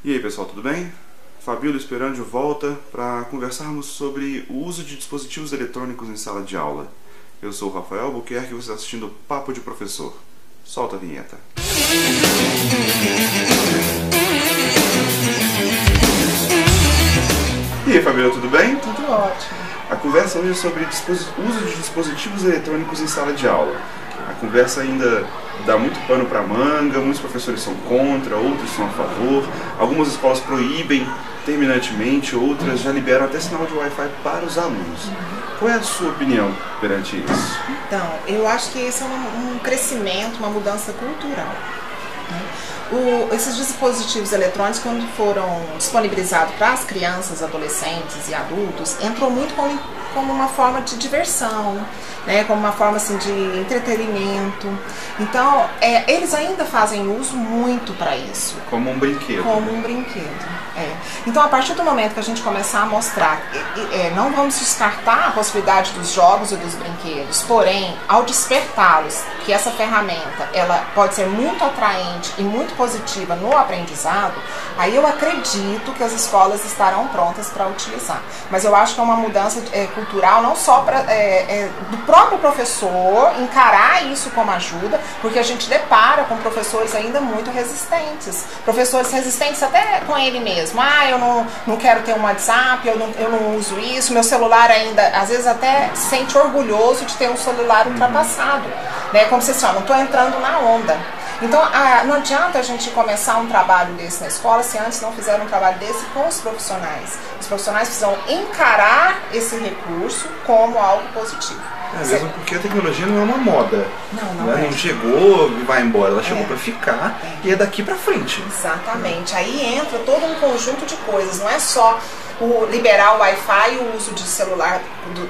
E aí pessoal, tudo bem? Fabíola esperando de volta para conversarmos sobre o uso de dispositivos eletrônicos em sala de aula. Eu sou o Rafael Albuquerque e você está assistindo Papo de Professor. Solta a vinheta. E aí Fabíola, tudo bem? Tudo ótimo. A conversa hoje é sobre uso de dispositivos eletrônicos em sala de aula. A conversa ainda dá muito pano para manga, muitos professores são contra, outros são a favor, algumas escolas proíbem terminantemente, outras já liberam até sinal de Wi-Fi para os alunos. Qual é a sua opinião perante isso? Então, eu acho que esse é um crescimento, uma mudança cultural, né? Esses dispositivos eletrônicos, quando foram disponibilizados para as crianças, adolescentes e adultos, entrou muito como uma forma de diversão, né, como uma forma assim, de entretenimento. Então, eles ainda fazem uso muito para isso. Como um brinquedo. Como um brinquedo. Então, a partir do momento que a gente começar a mostrar, não vamos descartar a possibilidade dos jogos e dos brinquedos, porém, ao despertá-los, que essa ferramenta ela pode ser muito atraente e muito positiva no aprendizado, aí eu acredito que as escolas estarão prontas para utilizar. Mas eu acho que é uma mudança cultural, não só do próprio professor encarar isso como ajuda, porque a gente depara com professores ainda muito resistentes. Professores resistentes até com ele mesmo. Eu não quero ter um WhatsApp, eu não uso isso, meu celular ainda, às vezes até se sente orgulhoso de ter um celular ultrapassado, né? Como se assim, não estou entrando na onda. Então, não adianta a gente começar um trabalho desse na escola se antes não fizer um trabalho desse com os profissionais. Os profissionais precisam encarar esse recurso como algo positivo. Mesmo porque a tecnologia não é uma moda. Não chegou e vai embora, ela chegou para ficar e é daqui para frente. Exatamente. Aí entra todo um conjunto de coisas, não é só liberar o Wi-Fi e o uso de celular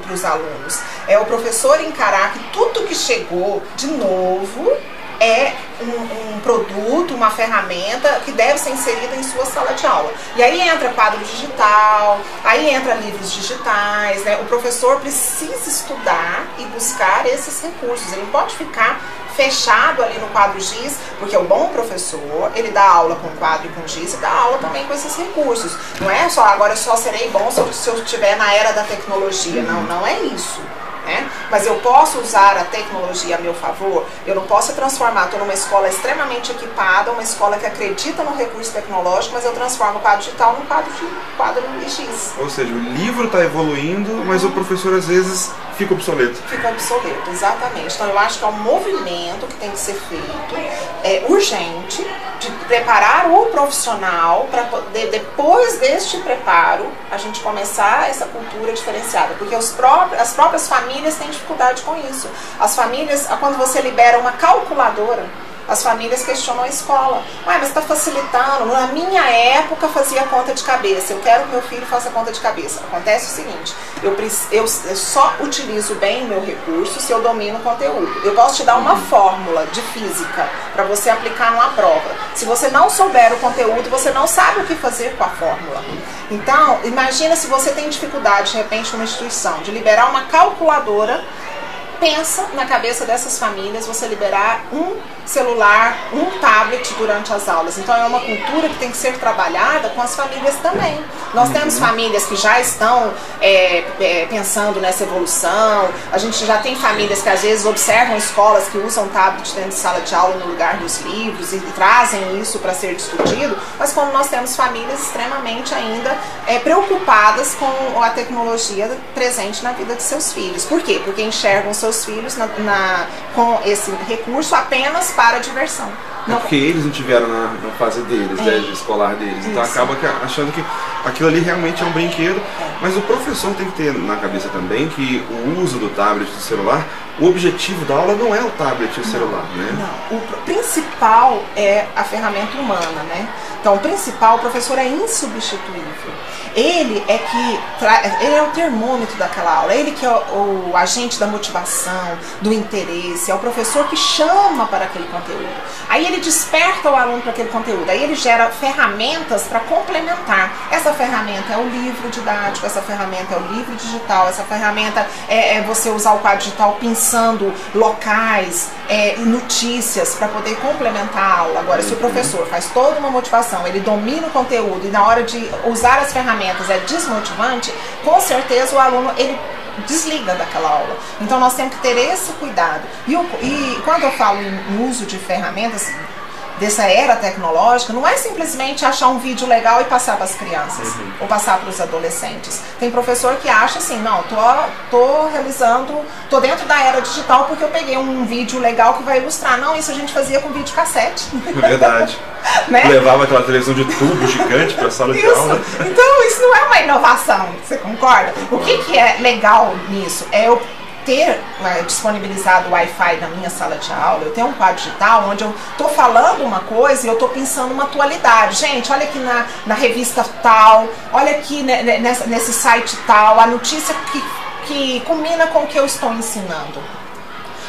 para os alunos. É o professor encarar que tudo que chegou de novo é um produto, uma ferramenta que deve ser inserida em sua sala de aula. E aí entra quadro digital, aí entra livros digitais, né? O professor precisa estudar e buscar esses recursos. Ele não pode ficar fechado ali no quadro giz, porque o bom professor, ele dá aula com quadro e com giz e dá aula também com esses recursos. Não é só, agora eu só serei bom se eu estiver na era da tecnologia. Não é isso. Mas eu posso usar a tecnologia a meu favor. Eu não posso transformar, estou numa escola extremamente equipada, uma escola que acredita no recurso tecnológico, mas eu transformo o quadro digital num quadro giz. Ou seja, o livro está evoluindo, mas o professor às vezes fica obsoleto. Fica obsoleto, exatamente. Então eu acho que é um movimento que tem que ser feito, urgente, de preparar o profissional para poder, depois deste preparo, a gente começar essa cultura diferenciada. Porque as próprias famílias têm dificuldade com isso. As famílias, quando você libera uma calculadora, as famílias questionam a escola. Mas está facilitando. Na minha época fazia conta de cabeça. Eu quero que meu filho faça conta de cabeça. Acontece o seguinte, eu só utilizo bem o meu recurso se eu domino o conteúdo. Eu posso te dar uma fórmula de física para você aplicar numa prova. Se você não souber o conteúdo, você não sabe o que fazer com a fórmula. Então, imagina se você tem dificuldade, de repente, numa instituição, de liberar uma calculadora. Pensa na cabeça dessas famílias você liberar um celular, um tablet durante as aulas. Então é uma cultura que tem que ser trabalhada com as famílias também. Nós temos famílias que já estão pensando nessa evolução. A gente já tem famílias que às vezes observam escolas que usam tablet dentro de sala de aula no lugar dos livros e trazem isso para ser discutido. Mas como nós temos famílias extremamente ainda preocupadas com a tecnologia presente na vida de seus filhos. Por quê? Porque enxergam seus filhos com esse recurso apenas para a diversão. Porque eles não tiveram na fase deles, escolar deles. Então acaba achando que aquilo ali realmente é um brinquedo. Mas o professor tem que ter na cabeça também que o uso do tablet e do celular, o objetivo da aula não é o tablet e o celular, né? Não, o principal é a ferramenta humana, né? Então o principal, o professor é insubstituível. Ele é o termômetro daquela aula, ele que é o agente da motivação, do interesse, é o professor que chama para aquele conteúdo. Aí ele desperta o aluno para aquele conteúdo, aí ele gera ferramentas para complementar. Essa ferramenta é o livro didático, essa ferramenta é o livro digital, essa ferramenta é você usar o quadro digital pensando locais, notícias para poder complementar a aula. Agora, se o professor faz toda uma motivação informação, ele domina o conteúdo e na hora de usar as ferramentas é desmotivante, com certeza o aluno ele desliga daquela aula. Então nós temos que ter esse cuidado. E quando eu falo em uso de ferramentas dessa era tecnológica, não é simplesmente achar um vídeo legal e passar para as crianças ou passar para os adolescentes. Tem professor que acha assim, não, tô dentro da era digital porque eu peguei um vídeo legal que vai ilustrar. Não, isso a gente fazia com videocassete. Verdade. Né? Levava aquela televisão de tubo gigante para a sala de aula. Então isso não é uma inovação, você concorda? O que é legal nisso? É eu ter disponibilizado o Wi-Fi na minha sala de aula, eu tenho um quadro digital onde eu estou falando uma coisa e eu estou pensando uma atualidade. Gente, olha aqui na revista tal, olha aqui nesse site tal, a notícia que combina com o que eu estou ensinando.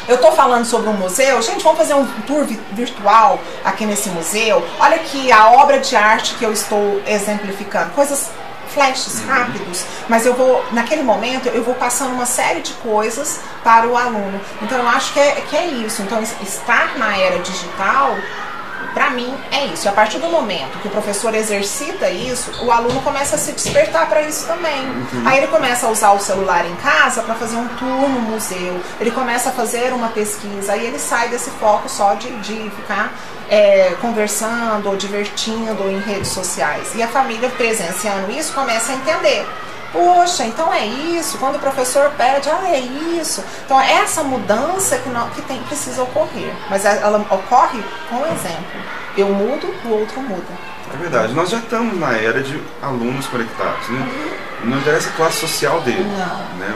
Eu estou falando sobre um museu, gente, vamos fazer um tour virtual aqui nesse museu. Olha aqui a obra de arte que eu estou exemplificando, coisas flashes rápidos, mas eu vou, naquele momento, eu vou passando uma série de coisas para o aluno. Então eu acho que é isso. Então estar na era digital, para mim, é isso. E a partir do momento que o professor exercita isso, o aluno começa a se despertar para isso também. Aí ele começa a usar o celular em casa para fazer um tour no museu, ele começa a fazer uma pesquisa, aí ele sai desse foco só de ficar conversando ou divertindo ou em redes sociais. E a família presenciando isso começa a entender. Poxa, então é isso, quando o professor pede, é isso. Então essa mudança que precisa ocorrer, mas ela ocorre com exemplo. Eu mudo, o outro muda. É verdade, nós já estamos na era de alunos conectados, né? Não interessa a classe social dele. Né?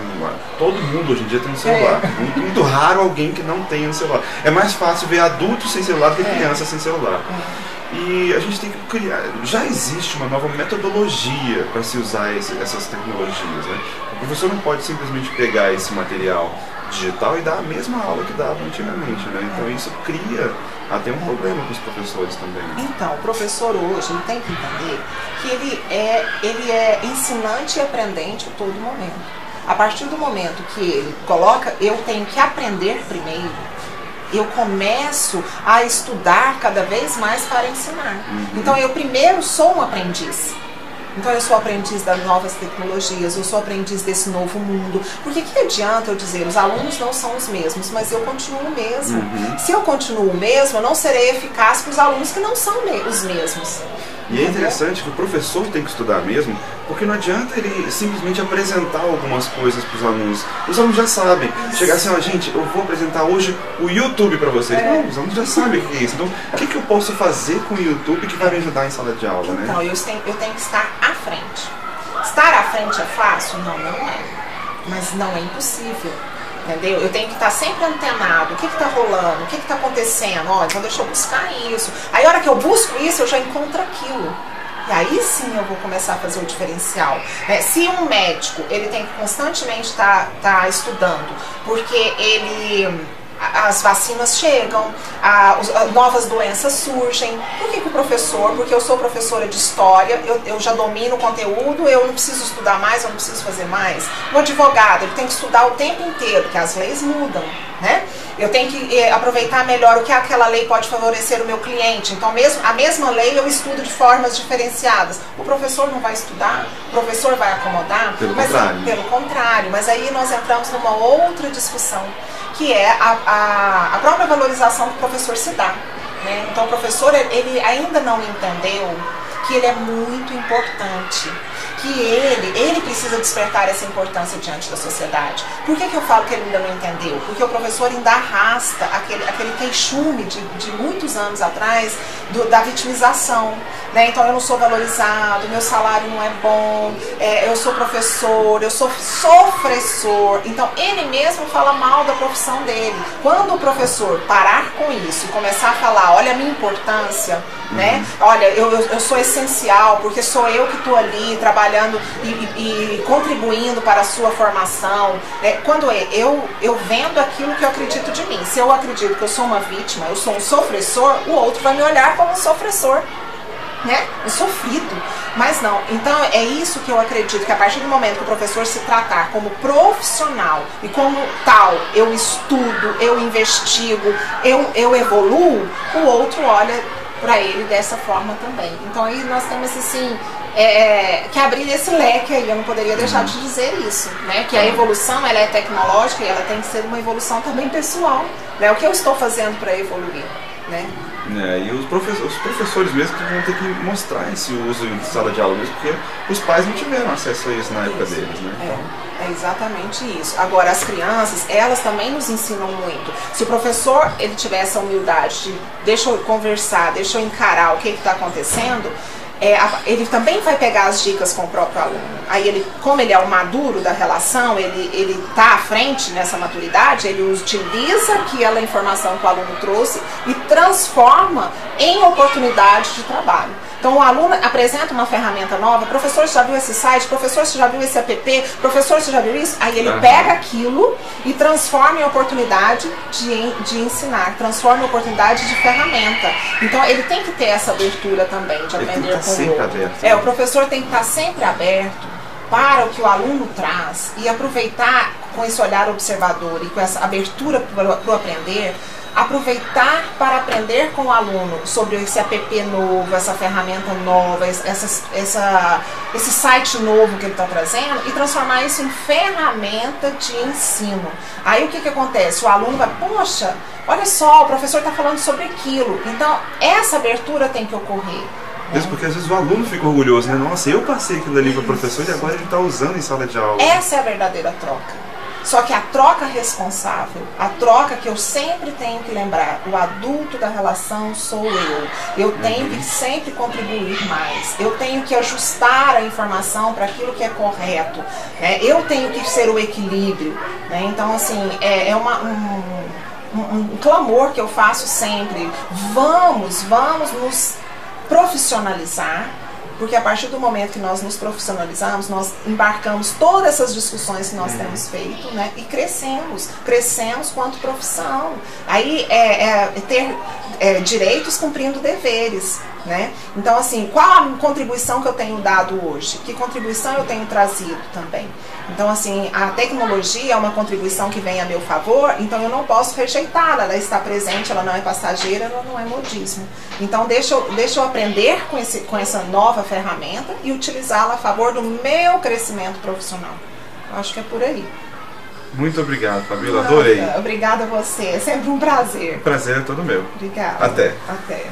Todo mundo hoje em dia tem um celular. Muito raro alguém que não tenha um celular. É mais fácil ver adultos sem celular do que crianças sem celular. E a gente tem que criar. Já existe uma nova metodologia para se usar essas tecnologias. Né? O professor não pode simplesmente pegar esse material digital e dar a mesma aula que dava antigamente. Né? Então isso cria até um problema com os professores também. Então, o professor hoje ele tem que entender que ele é ensinante e aprendente a todo momento. A partir do momento que ele coloca, eu tenho que aprender primeiro, eu começo a estudar cada vez mais para ensinar. Então eu primeiro sou um aprendiz. Então eu sou aprendiz das novas tecnologias, eu sou aprendiz desse novo mundo. Porque que adianta eu dizer, os alunos não são os mesmos, mas eu continuo o mesmo. Se eu continuo o mesmo, eu não serei eficaz com os alunos que não são os mesmos. E é interessante que o professor tem que estudar mesmo, porque não adianta ele simplesmente apresentar algumas coisas para os alunos. Os alunos já sabem. Chegar assim, gente, eu vou apresentar hoje o YouTube para vocês. Não, os alunos já sabem o que é isso. Então, o que eu posso fazer com o YouTube que vai me ajudar em sala de aula, né? Então, eu tenho que estar à frente. Estar à frente é fácil? Não é. Mas não é impossível. Entendeu? Eu tenho que estar sempre antenado. O que está rolando? O que está acontecendo? Então deixa eu buscar isso. Aí a hora que eu busco isso, eu já encontro aquilo. E aí sim eu vou começar a fazer o diferencial. Se um médico ele tem que constantemente estar estudando, porque as vacinas chegam, novas doenças surgem. Por que o professor? Porque eu sou professora de história, eu já domino o conteúdo, eu não preciso estudar mais, eu não preciso fazer mais. O advogado, ele tem que estudar o tempo inteiro, porque as leis mudam, né? Eu tenho que aproveitar melhor o que aquela lei pode favorecer o meu cliente. Então a mesma lei eu estudo de formas diferenciadas. O professor não vai estudar? O professor vai acomodar? Pelo contrário. Mas aí nós entramos numa outra discussão, que é a própria valorização que o professor se dá. Né? Então o professor ele ainda não entendeu que ele é muito importante, que ele precisa despertar essa importância diante da sociedade. Por que eu falo que ele ainda não entendeu? Porque o professor ainda arrasta aquele queixume de muitos anos atrás da vitimização. Né? Então eu não sou valorizado, meu salário não é bom, eu sou professor, eu sou sofressor. Então ele mesmo fala mal da profissão dele. Quando o professor parar com isso e começar a falar, olha a minha importância, né? Olha, eu sou essencial, porque sou eu que estou ali trabalhando e contribuindo para a sua formação. Quando eu vendo aquilo que eu acredito de mim. Se eu acredito que eu sou uma vítima, eu sou um sofressor, o outro vai me olhar como um sofressor, né? Um sofrido. Mas não. Então é isso que eu acredito, que a partir do momento que o professor se tratar como profissional e como tal, eu estudo, eu investigo, eu evoluo, o outro olha para ele dessa forma também. Então aí nós temos assim, que abrir esse leque aí, eu não poderia deixar de dizer isso, né? Que a evolução ela é tecnológica e ela tem que ser uma evolução também pessoal, né? O que eu estou fazendo para evoluir, né? E os professores mesmo que vão ter que mostrar esse uso em sala de aula mesmo, porque os pais não tiveram acesso a isso na época deles, né? É exatamente isso. Agora, as crianças, elas também nos ensinam muito. Se o professor ele tiver essa humildade de deixa eu conversar, deixa eu encarar o que está acontecendo, ele também vai pegar as dicas com o próprio aluno. Aí ele, como ele é o maduro da relação, ele está à frente nessa maturidade, ele utiliza aquela informação que o aluno trouxe e transforma em oportunidade de trabalho. Então o aluno apresenta uma ferramenta nova, professor, você já viu esse site? Professor, você já viu esse app? Professor, você já viu isso? Aí ele pega aquilo e transforma em oportunidade de ensinar, transforma em oportunidade de ferramenta. Então ele tem que ter essa abertura também de aprender com o outro. O professor tem que estar sempre aberto para o que o aluno traz e aproveitar com esse olhar observador e com essa abertura para o aprender, aproveitar para aprender com o aluno sobre esse app novo, essa ferramenta nova, esse site novo que ele está trazendo e transformar isso em ferramenta de ensino. Aí o que acontece? O aluno vai, poxa, olha só, o professor está falando sobre aquilo. Então, essa abertura tem que ocorrer. Mesmo porque às vezes o aluno fica orgulhoso, né? Nossa, eu passei aquilo ali para o professor e agora ele está usando em sala de aula. Essa é a verdadeira troca. Só que a troca responsável, a troca que eu sempre tenho que lembrar, o adulto da relação sou eu. Eu tenho que sempre contribuir mais. Eu tenho que ajustar a informação para aquilo que é correto. Né? Eu tenho que ser o equilíbrio. Né? Então, assim, um clamor que eu faço sempre. Vamos nos profissionalizar. Porque a partir do momento que nós nos profissionalizamos, nós embarcamos todas essas discussões que nós temos feito, né? E crescemos quanto profissão. Aí ter direitos cumprindo deveres, né? Então, assim, qual a contribuição que eu tenho dado hoje? Que contribuição eu tenho trazido também? Então, assim, a tecnologia é uma contribuição que vem a meu favor, então eu não posso rejeitá-la, ela está presente, ela não é passageira, ela não é modismo. Então, deixa eu aprender com essa nova ferramenta e utilizá-la a favor do meu crescimento profissional. Eu acho que é por aí. Muito obrigado, Fabíola, adorei. Obrigada a você, é sempre um prazer. O prazer é todo meu. Obrigada. Até. Até.